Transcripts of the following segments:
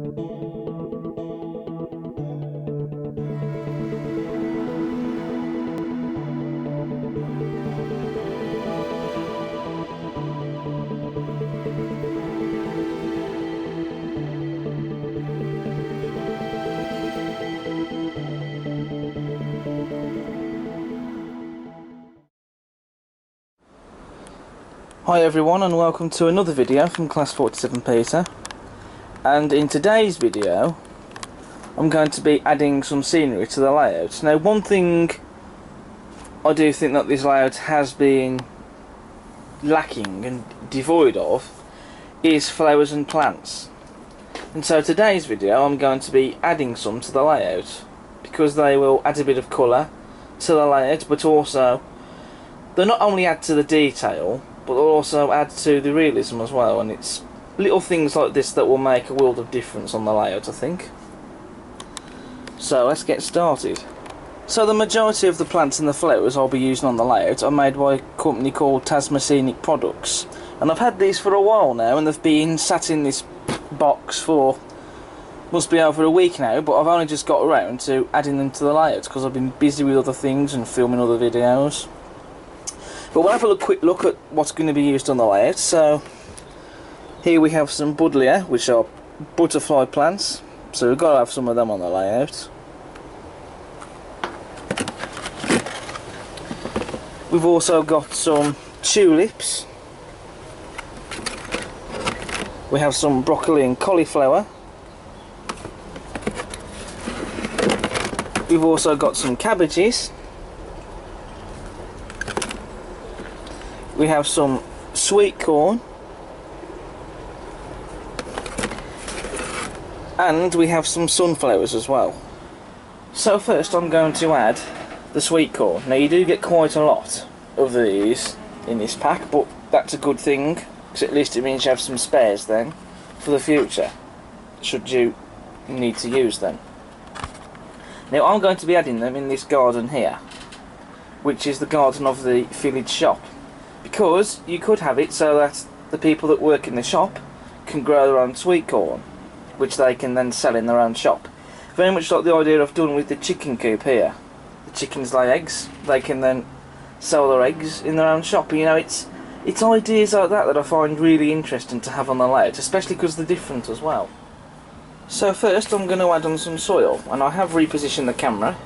Hi everyone, and welcome to another video from Class 47 Peter. And in today's video I'm going to be adding some scenery to the layout. Now, one thing I do think that this layout has been lacking and devoid of is flowers and plants. And so today's video I'm going to be adding some to the layout because they will add a bit of colour to the layout, but also they'll not only add to the detail but they'll also add to the realism as well, and it's little things like this that will make a world of difference on the layout, I think. So let's get started. So the majority of the plants and the flowers I'll be using on the layout are made by a company called Tasma Scenic Products, and I've had these for a while now, and they've been sat in this box for must be over a week now, but I've only just got around to adding them to the layout because I've been busy with other things and filming other videos. But we'll have a quick look at what's going to be used on the layout. So here we have some buddleia, which are butterfly plants, so we've got to have some of them on the layout. We've also got some tulips. We have some broccoli and cauliflower. We've also got some cabbages. We have some sweet corn, and we have some sunflowers as well. So first I'm going to add the sweet corn. Now, you do get quite a lot of these in this pack, but that's a good thing because at least it means you have some spares then for the future should you need to use them. Now, I'm going to be adding them in this garden here, which is the garden of the village shop, because you could have it so that the people that work in the shop can grow their own sweet corn, which they can then sell in their own shop. Very much like the idea I've done with the chicken coop here. The chickens lay eggs, they can then sell their eggs in their own shop. You know, it's ideas like that that I find really interesting to have on the layout, especially because they're different as well. So first I'm going to add on some soil, and I have repositioned the camera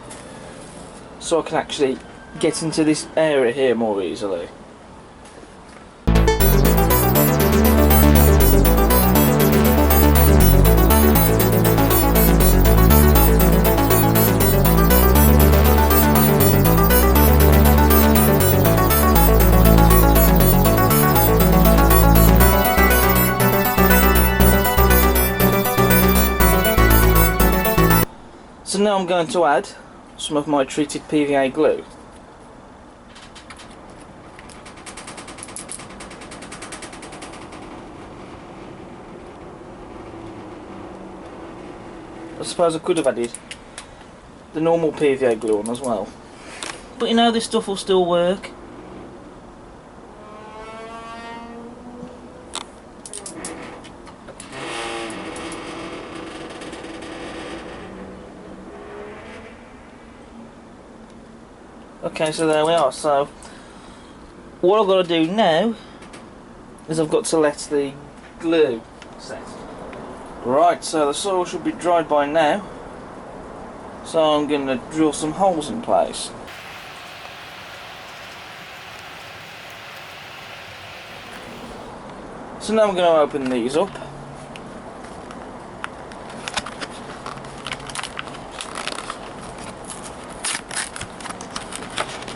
so I can actually get into this area here more easily. So now I'm going to add some of my treated PVA glue. I suppose I could have added the normal PVA glue on as well, but you know, this stuff will still work. Okay, so there we are. So what I've got to do now is I've got to let the glue set. Right, so the soil should be dried by now, so I'm going to drill some holes in place. So now I'm going to open these up.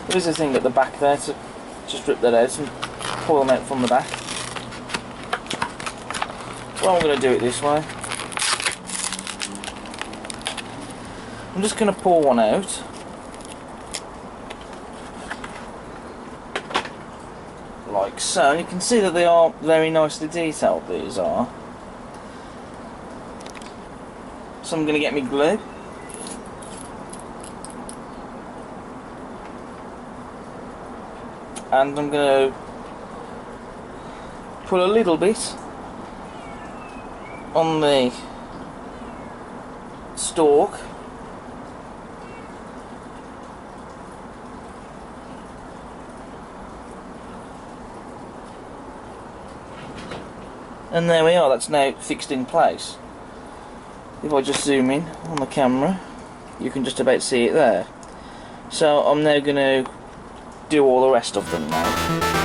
There is a thing at the back there to just rip that out and pull them out from the back. Well, I'm going to do it this way. I'm just going to pour one out. Like so. You can see that they are very nicely detailed, these are. So I'm going to get me glue. And I'm going to put a little bit on the stalk. And there we are, that's now fixed in place. If I just zoom in on the camera, you can just about see it there. So I'm now going to do all the rest of them now.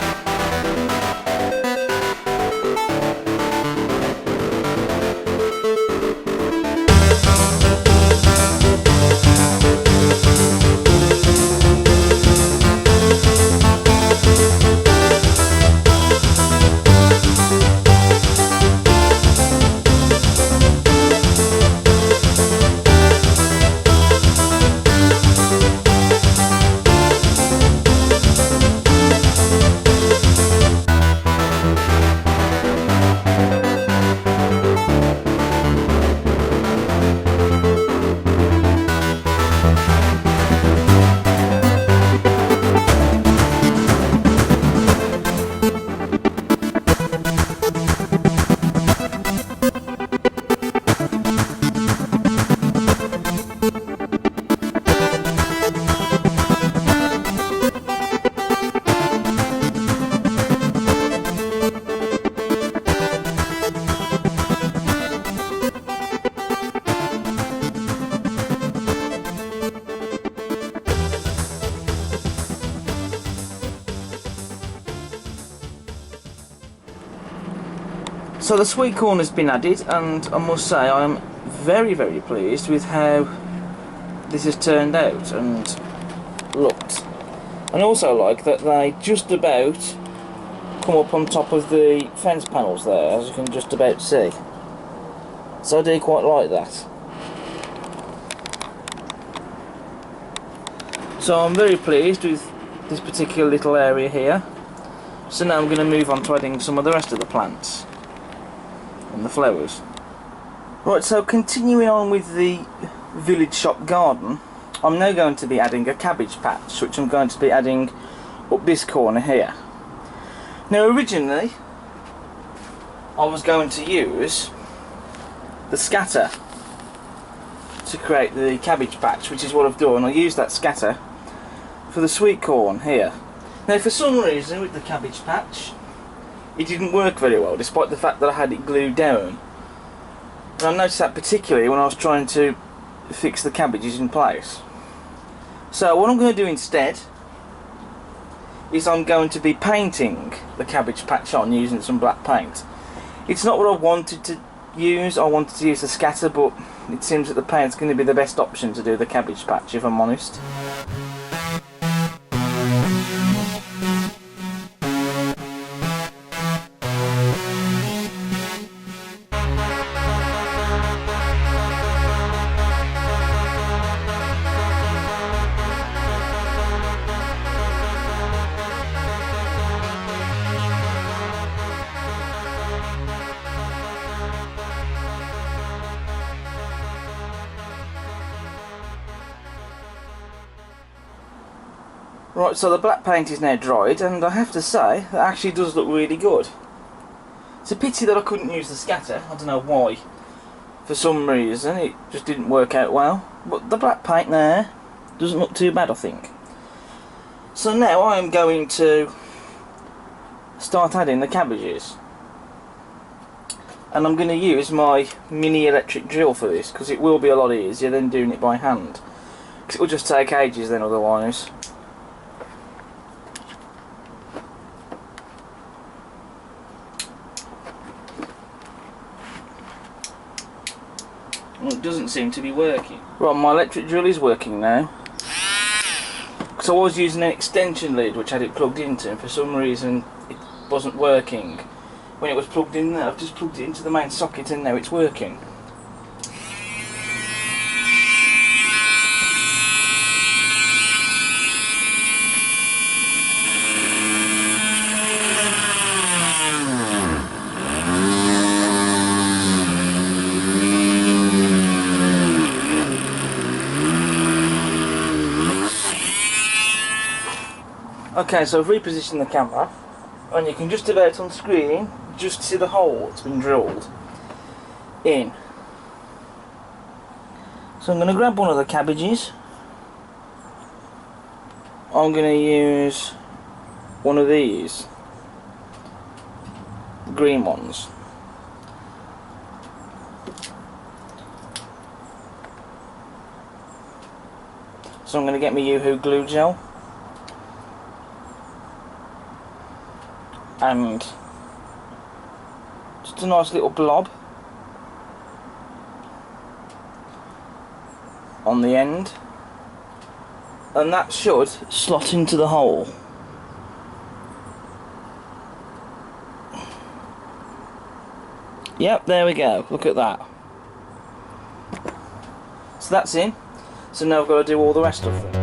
So the sweet corn has been added, and I must say I am very pleased with how this has turned out and looked. And I also like that they just about come up on top of the fence panels there, as you can just about see. So I do quite like that. So I'm very pleased with this particular little area here. So now I'm going to move on to adding some of the rest of the plants and the flowers. Right, so continuing on with the village shop garden, I'm now going to be adding a cabbage patch, which I'm going to be adding up this corner here. Now originally I was going to use the scatter to create the cabbage patch, which is what I've done. I used that scatter for the sweet corn here. Now for some reason with the cabbage patch it didn't work very well, despite the fact that I had it glued down. And I noticed that particularly when I was trying to fix the cabbages in place. So what I'm going to do instead is I'm going to be painting the cabbage patch on using some black paint. It's not what I wanted to use. I wanted to use the scatter, but it seems that the paint's going to be the best option to do the cabbage patch, if I'm honest. Right, so the black paint is now dried, and I have to say, that actually does look really good. It's a pity that I couldn't use the scatter. I don't know why. For some reason, it just didn't work out well. But the black paint there doesn't look too bad, I think. So now I am going to start adding the cabbages. And I'm going to use my mini electric drill for this, because it will be a lot easier than doing it by hand. Because it will just take ages then otherwise. Well, it doesn't seem to be working. Right, my electric drill is working now. Because I was using an extension lead which had it plugged into, and for some reason it wasn't working. When it was plugged in there, I've just plugged it into the main socket and now it's working. Okay, so I've repositioned the camera, and you can just about on screen just see the hole that's been drilled in. So I'm going to grab one of the cabbages. I'm going to use one of these, the green ones. So I'm going to get my Yoo-hoo glue gel and just a nice little blob on the end, and that should slot into the hole. Yep, there we go, look at that. So that's in. So now I've got to do all the rest of them.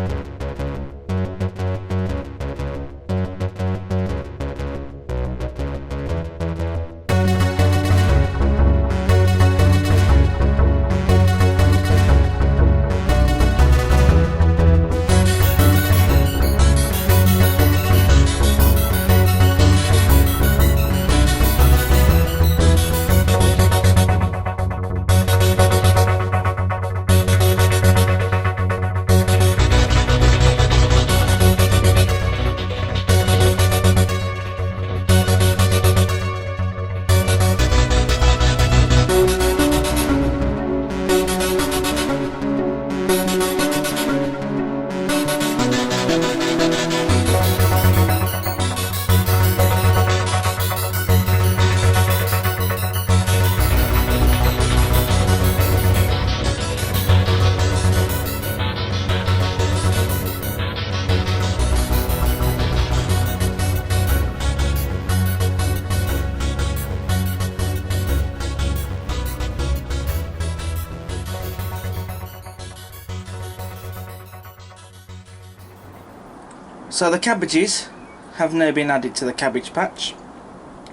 So the cabbages have now been added to the cabbage patch.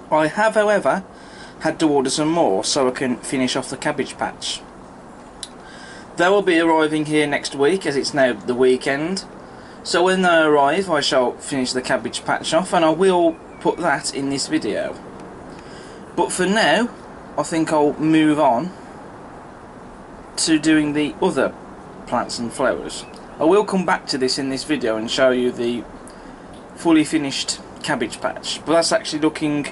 I have, however, had to order some more so I can finish off the cabbage patch. They will be arriving here next week, as it's now the weekend. So when they arrive, I shall finish the cabbage patch off, and I will put that in this video. But for now, I think I'll move on to doing the other plants and flowers. I will come back to this in this video and show you the fully finished cabbage patch, but that's actually looking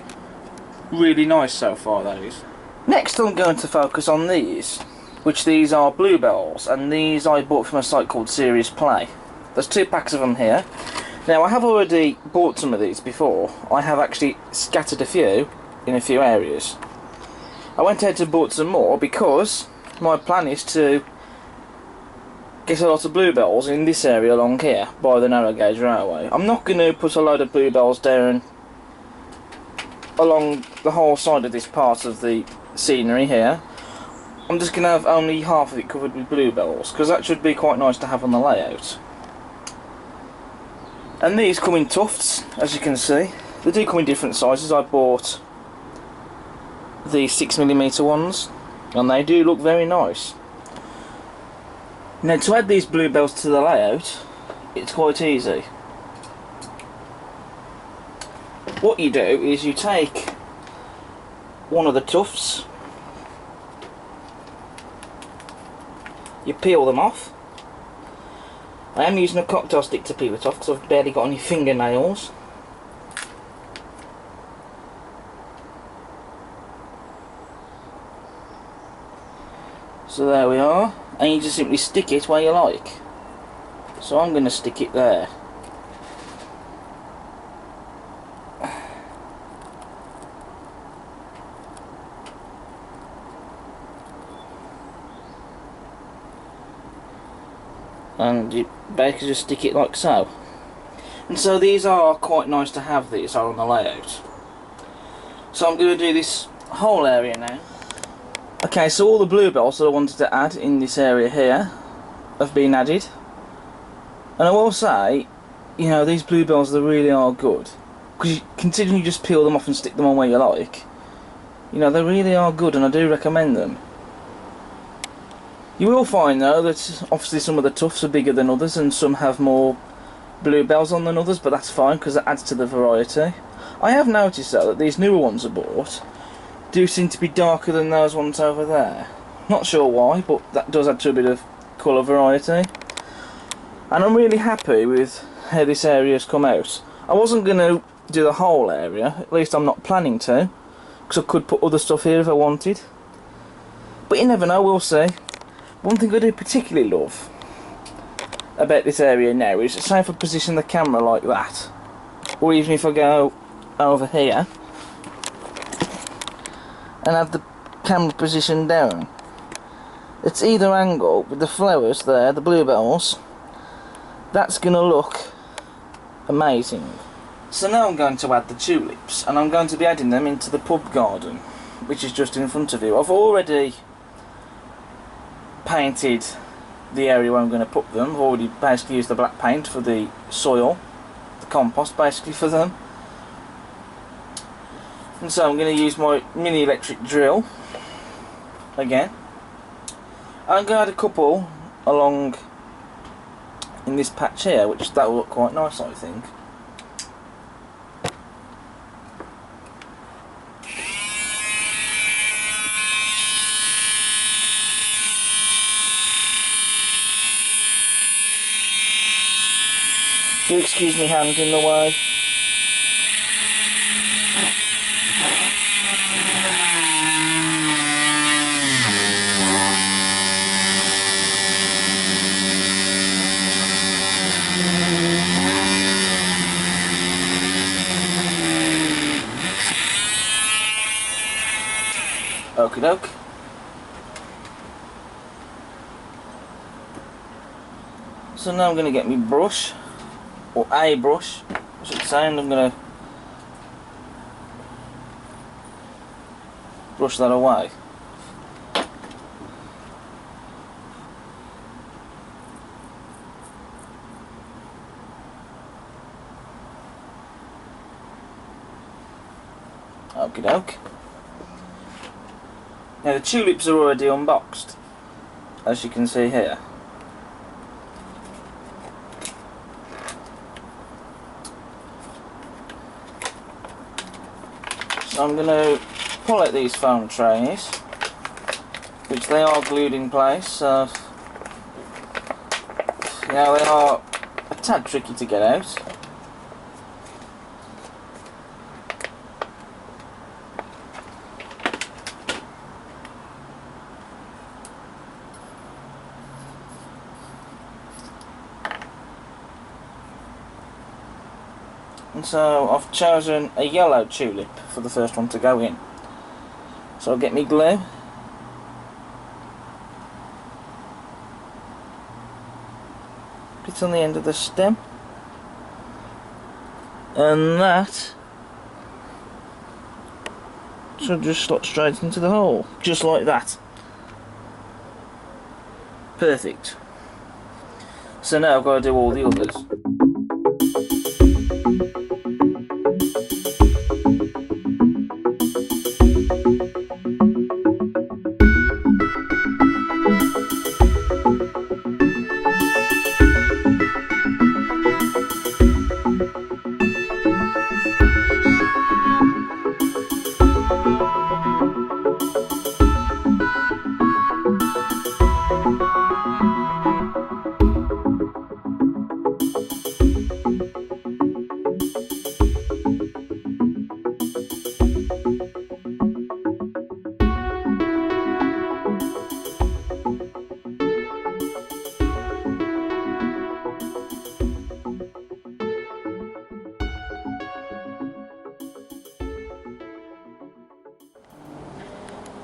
really nice so far, that is. Next I'm going to focus on these, which these are bluebells, and these I bought from a site called Serious Play. There's 2 packs of them here. Now I have already bought some of these before. I have actually scattered a few in a few areas. I went ahead and bought some more because my plan is to get a lot of bluebells in this area along here by the narrow gauge railway. I'm not going to put a load of bluebells down along the whole side of this part of the scenery here. I'm just going to have only half of it covered with bluebells, because that should be quite nice to have on the layout. And these come in tufts, as you can see. They do come in different sizes. I bought the 6mm ones, and they do look very nice. Now to add these bluebells to the layout, it's quite easy. What you do is you take one of the tufts, you peel them off. I am using a cocktail stick to peel it off because I've barely got any fingernails. So there we are, and you just simply stick it where you like. So I'm going to stick it there. And you basically just stick it like so. And so these are quite nice to have, these are on the layout. So I'm going to do this whole area now. Okay, so all the bluebells that I wanted to add in this area here have been added. And I will say, you know, these bluebells, they really are good. Because considering you just peel them off and stick them on where you like, you know, they really are good, and I do recommend them. You will find though that obviously some of the tufts are bigger than others and some have more bluebells on than others, but that's fine because it adds to the variety. I have noticed though that these newer ones I bought do seem to be darker than those ones over there. Not sure why, but that does add to a bit of colour variety, and I'm really happy with how this area's come out. I wasn't going to do the whole area, at least I'm not planning to, because I could put other stuff here if I wanted, but you never know, we'll see. One thing I do particularly love about this area now is, say if I position the camera like that, or even if I go over here and have the camera positioned down, it's either angle with the flowers there, the bluebells, that's going to look amazing. So now I'm going to add the tulips, and I'm going to be adding them into the pub garden, which is just in front of you. I've already painted the area where I'm going to put them. I've already basically used the black paint for the soil, the compost basically for them. And so I'm going to use my mini electric drill again. I'm going to add a couple along in this patch here, which that will look quite nice, I think. Do excuse me hand in the way. Okie doke. So now I'm going to get my brush, or a brush, I should say, and I'm going to brush that away. Okie doke. Now the tulips are already unboxed, as you can see here. So I'm going to pull out these foam trays, which they are glued in place, so yeah, they are a tad tricky to get out. And so I've chosen a yellow tulip for the first one to go in. So I'll get me glue. Put it on the end of the stem. And that should just slot straight into the hole. Just like that. Perfect. So now I've got to do all the others.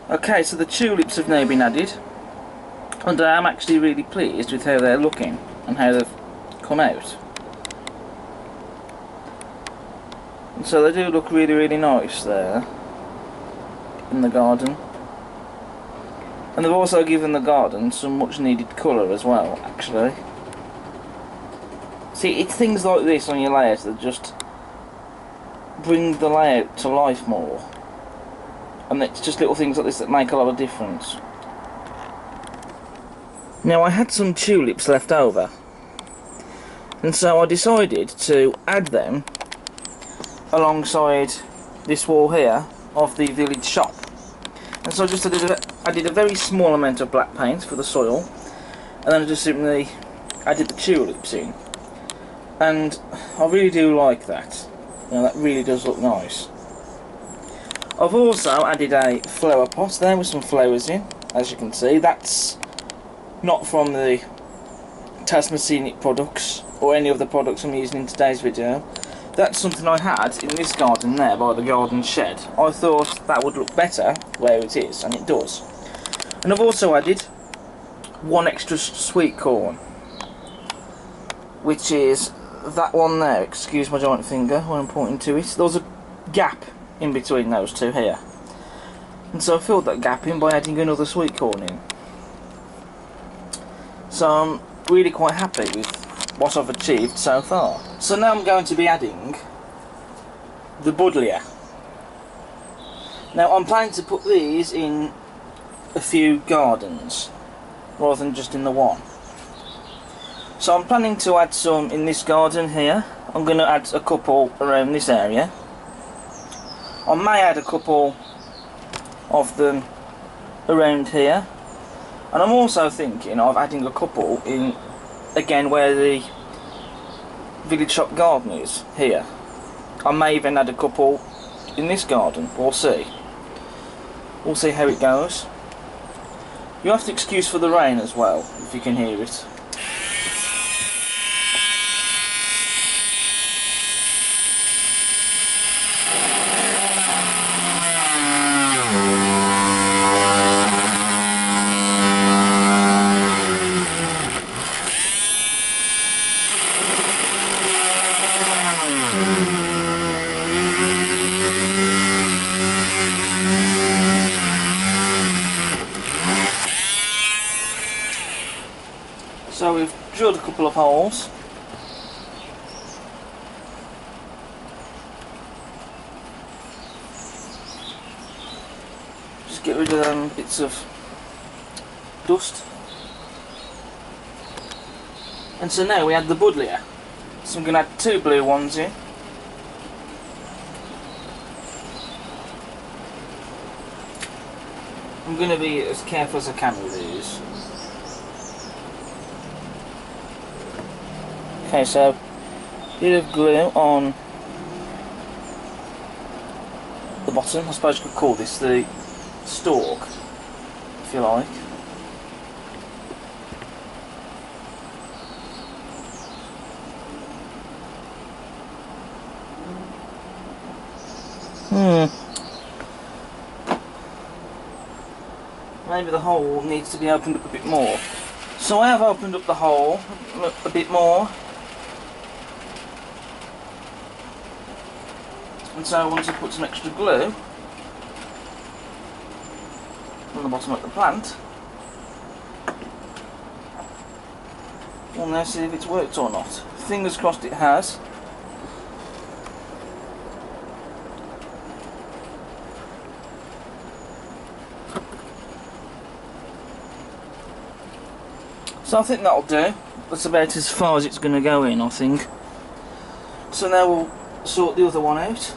Okay, so the tulips have now been added, and I am actually really pleased with how they're looking and how they've come out. And so they do look really, really nice there in the garden. And they've also given the garden some much needed colour as well, actually. See, it's things like this on your layout that just bring the layout to life more. And it's just little things like this that make a lot of difference. Now I had some tulips left over, and so I decided to add them alongside this wall here of the village shop. And so I just added a very small amount of black paint for the soil, and then I just simply added the tulips in, and I really do like that. You know, that really does look nice. I've also added a flower pot there with some flowers in, as you can see. That's not from the Tasman Scenic products or any of the products I'm using in today's video. That's something I had in this garden there by the garden shed. I thought that would look better where it is, and it does. And I've also added one extra sweet corn, which is that one there. Excuse my giant finger when I'm pointing to it. There's a gap in between those two here, and so I filled that gap in by adding another sweet corn in. So I'm really quite happy with what I've achieved so far. So now I'm going to be adding the buddleia. Now I'm planning to put these in a few gardens rather than just in the one. So I'm planning to add some in this garden here. I'm going to add a couple around this area. I may add a couple of them around here, and I'm also thinking of adding a couple in again where the village shop garden is here. I may even add a couple in this garden. We'll see how it goes. You have to excuse for the rain as well, if you can hear it. So we've drilled a couple of holes. Just get rid of them bits of dust. And so now we add the buddleia. So I'm going to add 2 blue ones in. I'm going to be as careful as I can with these. Okay, so bit of glue on the bottom. I suppose you could call this the stalk, if you like. Maybe the hole needs to be opened up a bit more. So I have opened up the hole a bit more. And so I want to put some extra glue on the bottom of the plant. We'll now see if it's worked or not. Fingers crossed it has. So I think that'll do. That's about as far as it's going to go in, I think. So now we'll sort the other one out.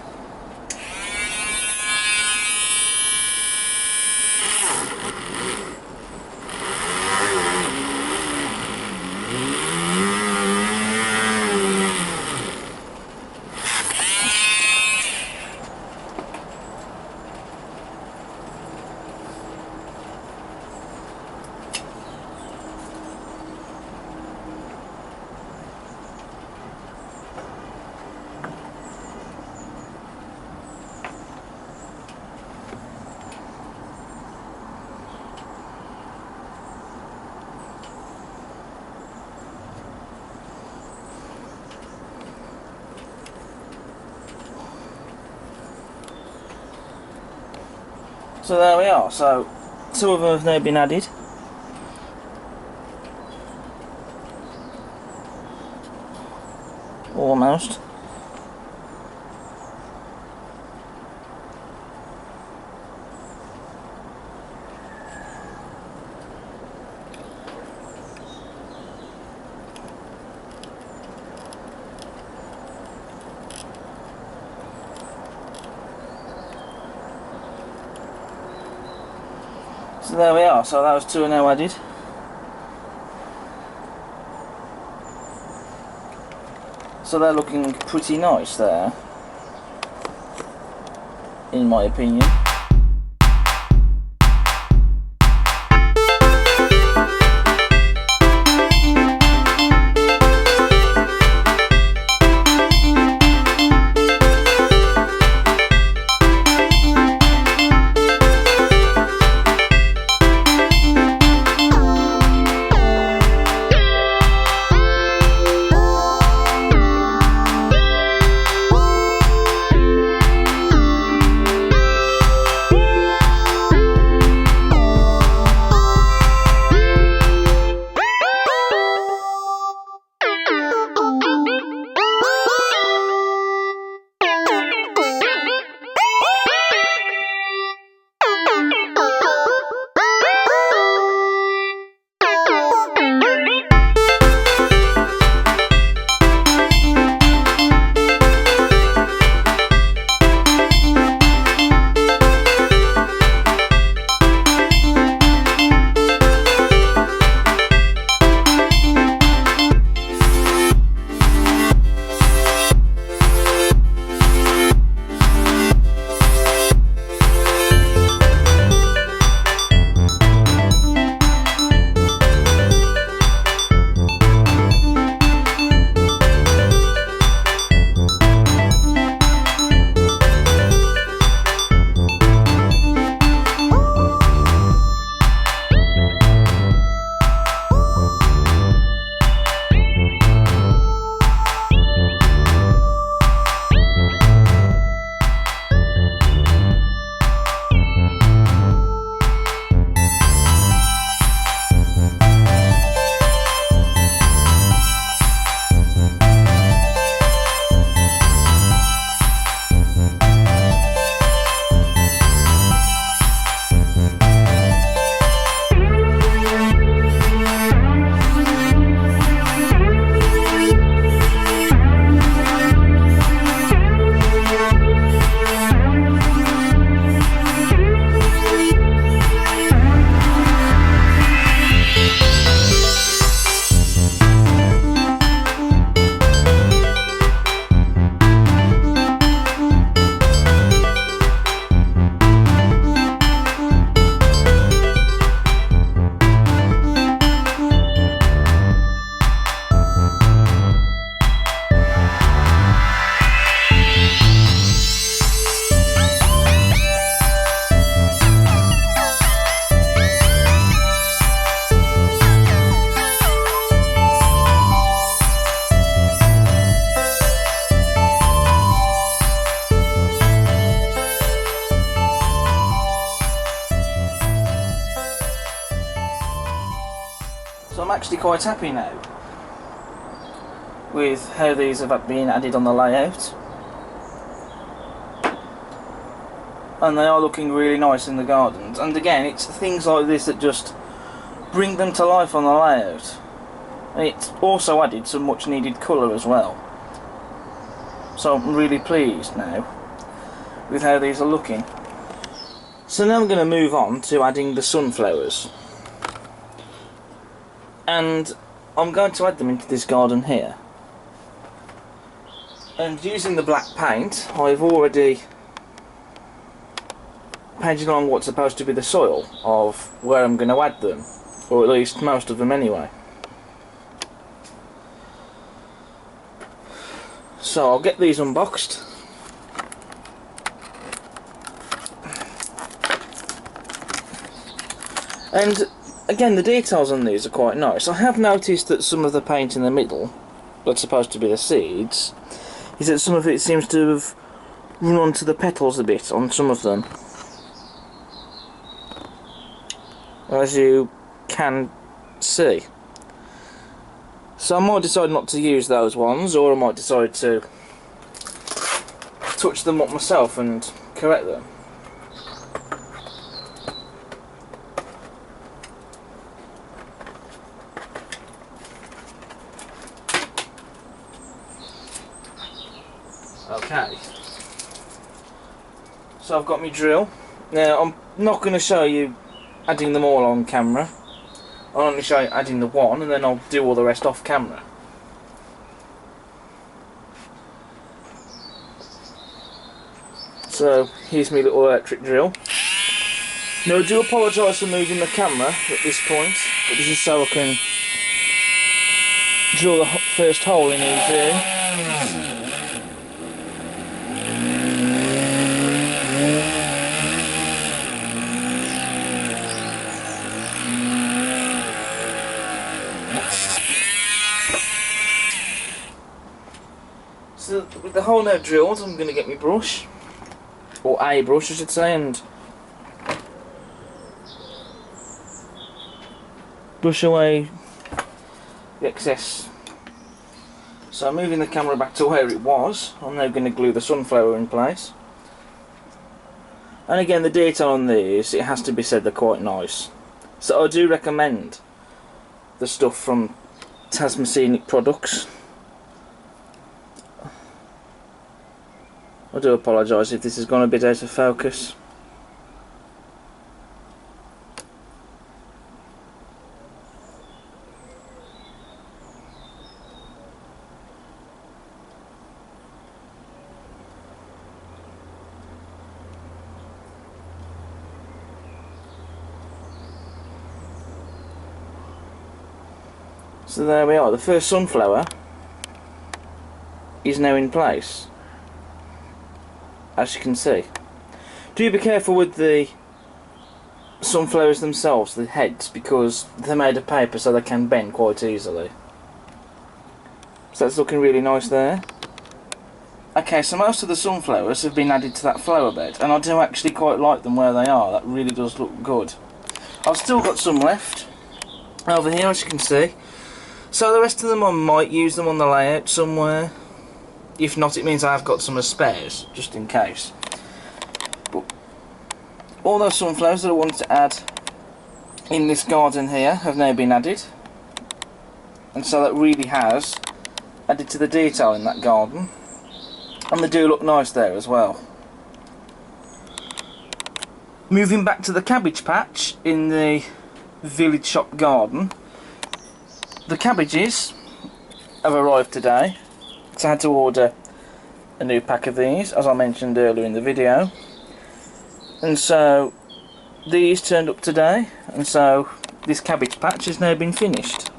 So there we are, so 2 of them have now been added. Almost. So there we are, so those 2 are now added. So they're looking pretty nice there, in my opinion. So I'm actually quite happy now with how these have been added on the layout, and they are looking really nice in the gardens. And again, it's things like this that just bring them to life on the layout. It's also added some much needed colour as well, so I'm really pleased now with how these are looking. So now I'm going to move on to adding the sunflowers, and I'm going to add them into this garden here. And using the black paint, I've already painted along what's supposed to be the soil of where I'm going to add them, or at least most of them anyway. So I'll get these unboxed. And again, the details on these are quite nice. I have noticed that some of the paint in the middle, that's supposed to be the seeds, is that some of it seems to have run onto the petals a bit on some of them, as you can see. So I might decide not to use those ones, or I might decide to touch them up myself and correct them. Okay, so I've got my drill. Now I'm not going to show you adding them all on camera. I'll only show you adding the one, and then I'll do all the rest off camera. So here's my little electric drill. Now I do apologise for moving the camera at this point, but this is so I can drill the first hole in easy. So with the hole now drilled, I'm going to get my brush, or a brush I should say, and brush away the excess. So moving the camera back to where it was, I'm now going to glue the sunflower in place. And again, the detail on these, it has to be said, they're quite nice. So I do recommend the stuff from Tasmanic Products. I do apologise if this has gone a bit out of focus. So there we are, the first sunflower is now in place, as you can see. Do be careful with the sunflowers themselves, the heads, because they're made of paper so they can bend quite easily. So that's looking really nice there. Okay, so most of the sunflowers have been added to that flower bed, and I do actually quite like them where they are. That really does look good. I've still got some left over here, as you can see. So the rest of them I might use them on the layout somewhere. If not, it means I have got some as spares, just in case. But all those sunflowers that I wanted to add in this garden here have now been added. And so that really has added to the detail in that garden. And they do look nice there as well. Moving back to the cabbage patch in the village shop garden. The cabbages have arrived today, so I had to order a new pack of these, as I mentioned earlier in the video. And so these turned up today, and so this cabbage patch has now been finished,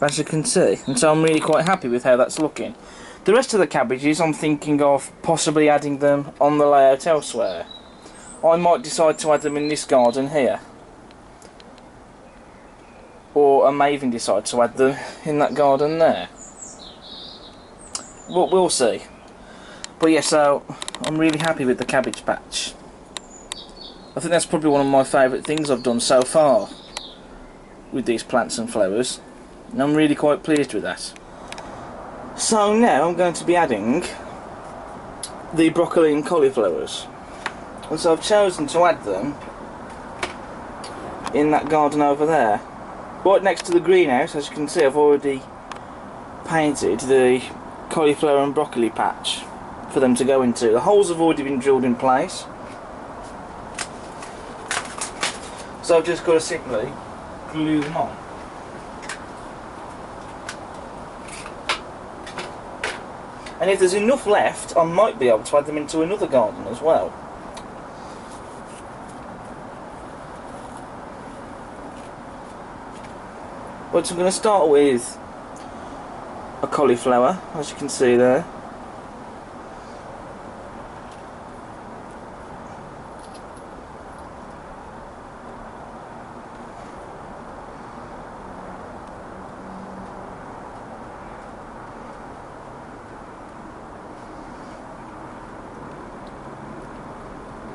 as you can see. And so I'm really quite happy with how that's looking. The rest of the cabbages I'm thinking of possibly adding them on the layout elsewhere. I might decide to add them in this garden here. Or I may even decide to add them in that garden there. But we'll see. But yeah, so I'm really happy with the cabbage patch. I think that's probably one of my favourite things I've done so far with these plants and flowers. And I'm really quite pleased with that. So now I'm going to be adding the broccoli and cauliflowers. And so I've chosen to add them in that garden over there. Right next to the greenhouse, as you can see, I've already painted the cauliflower and broccoli patch for them to go into. The holes have already been drilled in place, so I've just got to simply glue them on. And if there's enough left, I might be able to add them into another garden as well. But I'm going to start with a cauliflower, as you can see there.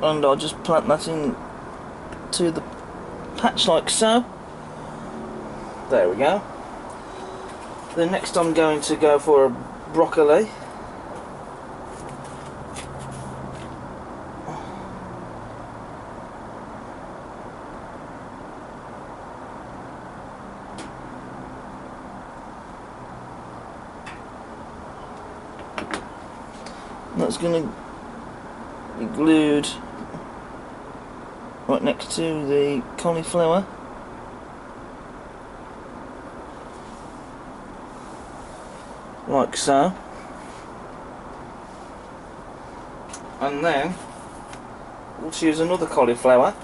And I'll just plant that in to the patch like so. There we go. Then next I'm going to go for a broccoli. That's going to be glued right next to the cauliflower. Like so. And then we'll choose another cauliflower.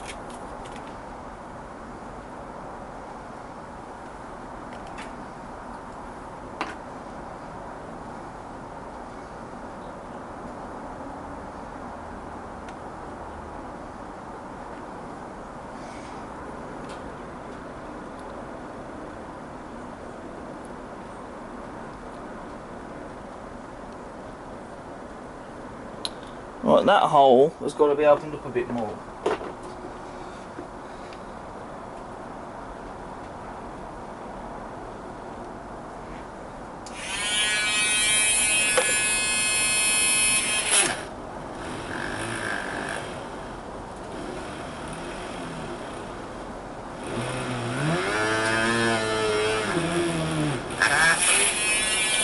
Right, that hole has got to be opened up a bit more.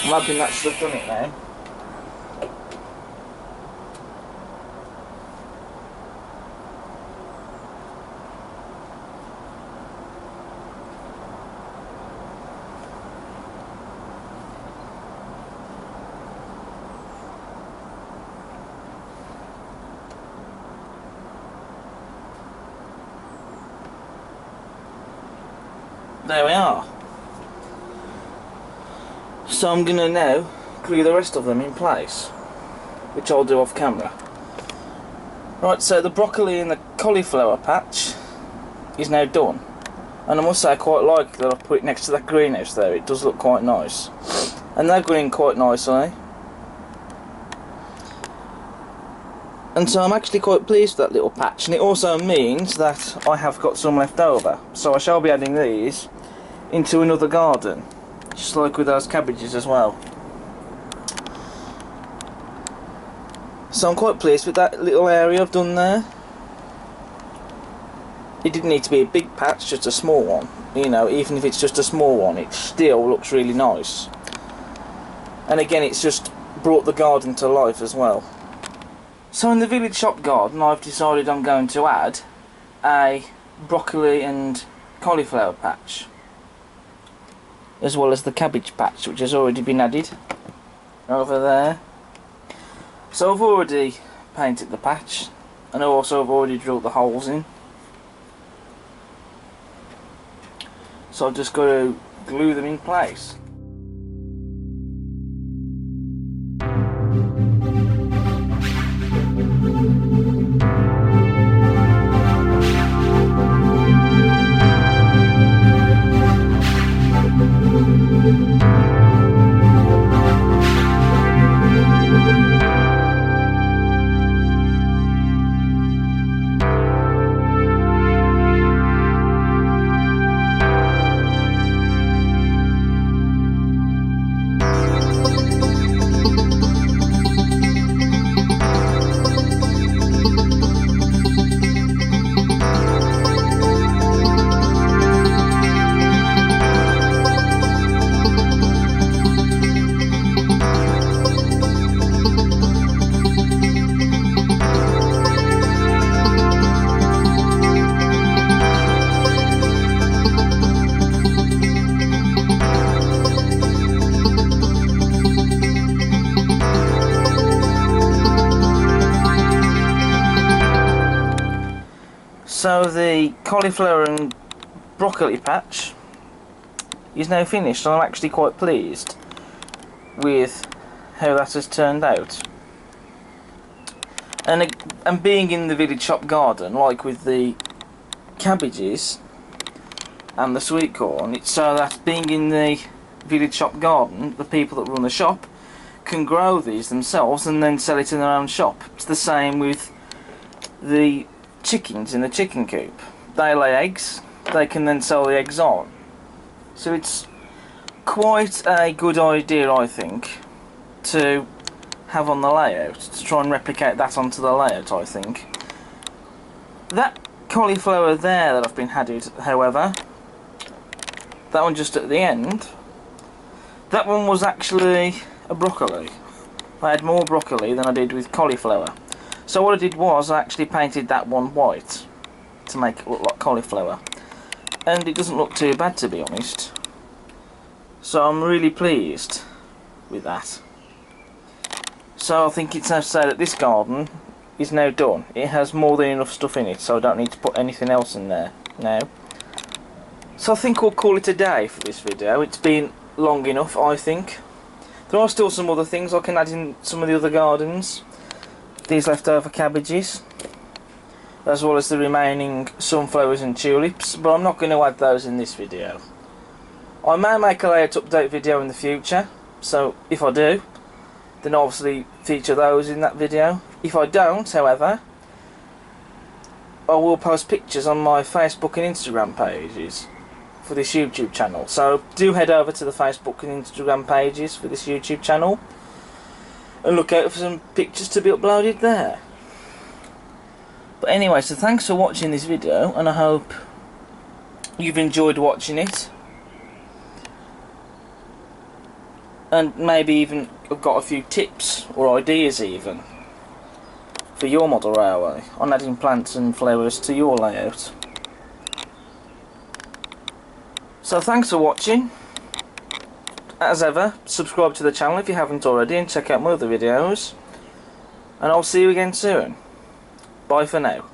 I'm hoping that should have done it now. There we are. So I'm going to now glue the rest of them in place, which I'll do off camera. Right, so the broccoli and the cauliflower patch is now done. And I must say I quite like that I put it next to that greenhouse there. It does look quite nice. And they've gone in quite nicely. And so I'm actually quite pleased with that little patch, and it also means that I have got some left over. So I shall be adding these into another garden, just like with those cabbages as well. So I'm quite pleased with that little area I've done there. It didn't need to be a big patch, just a small one. You know, even if it's just a small one, it still looks really nice. And again, it's just brought the garden to life as well. So in the village shop garden, I've decided I'm going to add a broccoli and cauliflower patch, as well as the cabbage patch, which has already been added over there. So I've already painted the patch, and also I've already drilled the holes in. So I've just got to glue them in place. So the cauliflower and broccoli patch is now finished, and I'm actually quite pleased with how that has turned out. And being in the village shop garden, like with the cabbages and the sweet corn, it's so that being in the village shop garden, the people that run the shop can grow these themselves and then sell it in their own shop. It's the same with the chickens in the chicken coop. They lay eggs, they can then sell the eggs on. So it's quite a good idea, I think, to have on the layout, to try and replicate that onto the layout, I think. That cauliflower there that I've been added, however, that one just at the end, that one was actually a broccoli. I had more broccoli than I did with cauliflower. So what I did was I actually painted that one white to make it look like cauliflower, and it doesn't look too bad, to be honest. So I'm really pleased with that. So I think it's safe to say that this garden is now done. It has more than enough stuff in it, so I don't need to put anything else in there now. So I think we'll call it a day for this video. It's been long enough, I think. There are still some other things I can add in some of the other gardens. These leftover cabbages, as well as the remaining sunflowers and tulips, but I'm not going to add those in this video. I may make a layout update video in the future, so if I do, then obviously feature those in that video. If I don't, however, I will post pictures on my Facebook and Instagram pages for this YouTube channel. So do head over to the Facebook and Instagram pages for this YouTube channel and look out for some pictures to be uploaded there. But anyway, so thanks for watching this video, and I hope you've enjoyed watching it, and maybe even got a few tips or ideas even for your model railway on adding plants and flowers to your layout. So thanks for watching. As ever, subscribe to the channel if you haven't already, and check out my other videos, and I'll see you again soon. Bye for now.